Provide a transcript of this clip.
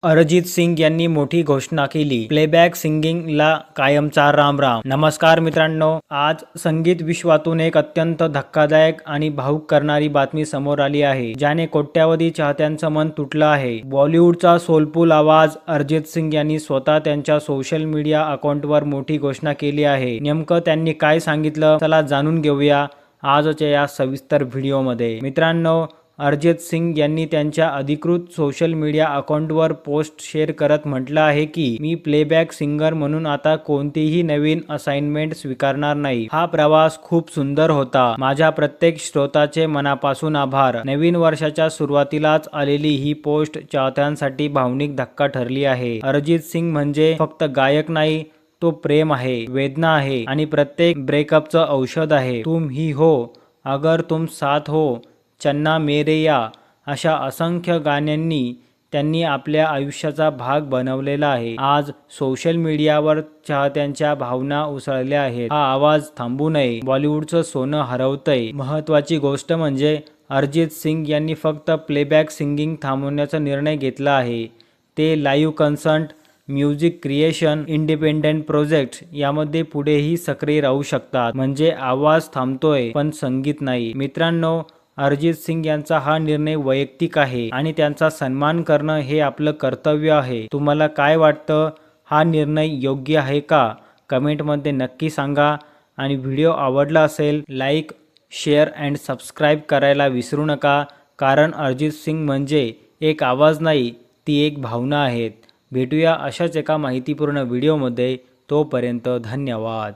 अरिजित सिंग यांनी मोठी घोषणा केली. प्लेबॅक सिंगिंगला कायमचा राम राम. नमस्कार मित्रांनो, आज संगीत विश्वातून एक अत्यंत धक्कादायक आणि भावुक करणारी बातमी समोर आली आहे, ज्याने कोट्यावधी चाहत्यांचं मन तुटलं आहे. बॉलिवूडचा सोलफुल आवाज अरिजित सिंग यांनी स्वतः त्यांच्या सोशल मीडिया अकाउंटवर मोठी घोषणा केली आहे. नेमकं त्यांनी काय सांगितलं, चला जाणून घेऊया आजच्या या सविस्तर व्हिडिओमध्ये. मित्रांनो, अरिजित सिंग यांनी त्यांच्या अधिकृत सोशल मीडिया अकाउंटवर पोस्ट शेअर करत म्हटलं आहे की मी प्लेबॅक सिंगर म्हणून आता कोणतीही नवीन असाइनमेंट स्वीकारणार नाही. हा प्रवास खूप सुंदर होता. माझ्या प्रत्येक श्रोताचे मनापासून आभार. नवीन वर्षाच्या सुरुवातीलाच आलेली ही पोस्ट चाहत्यांसाठी भावनिक धक्का ठरली आहे. अरिजित सिंग म्हणजे फक्त गायक नाही, तो प्रेम आहे, वेदना आहे आणि प्रत्येक ब्रेकअपचं औषध आहे. तुम ही हो, अगर तुम साथ हो, चन्ना मेरेया अशा असंख्य गाण्यांनी त्यांनी आपल्या आयुष्याचा भाग बनवलेला आहे. आज सोशल मीडियावर चाहत्यांच्या भावना उसळल्या आहेत. हा आवाज थांबू नये, बॉलिवूडचं सोनं हरवतंय. महत्त्वाची गोष्ट म्हणजे अरिजित सिंग यांनी फक्त प्लेबॅक सिंगिंग थांबवण्याचा निर्णय घेतला आहे. ते live concert, music creation, independent projects यामध्ये पुढेही सक्रिय राहू शकतात. म्हणजे आवाज थांबतोय पण संगीत नाही. मित्रांनो, अरिजित सिंग यांचा हा निर्णय वैयक्तिक आहे आणि त्यांचा सन्मान करणं हे आपलं कर्तव्य आहे. तुम्हाला काय वाटतं, हा निर्णय योग्य आहे का? कमेंटमध्ये नक्की सांगा आणि व्हिडिओ आवडला असेल लाईक, शेअर अँड सबस्क्राईब करायला विसरू नका. कारण अरिजित सिंग म्हणजे एक आवाज नाही, ती एक भावना आहेत. भेटूया अशाच एका माहितीपूर्ण व्हिडिओमध्ये. तोपर्यंत धन्यवाद.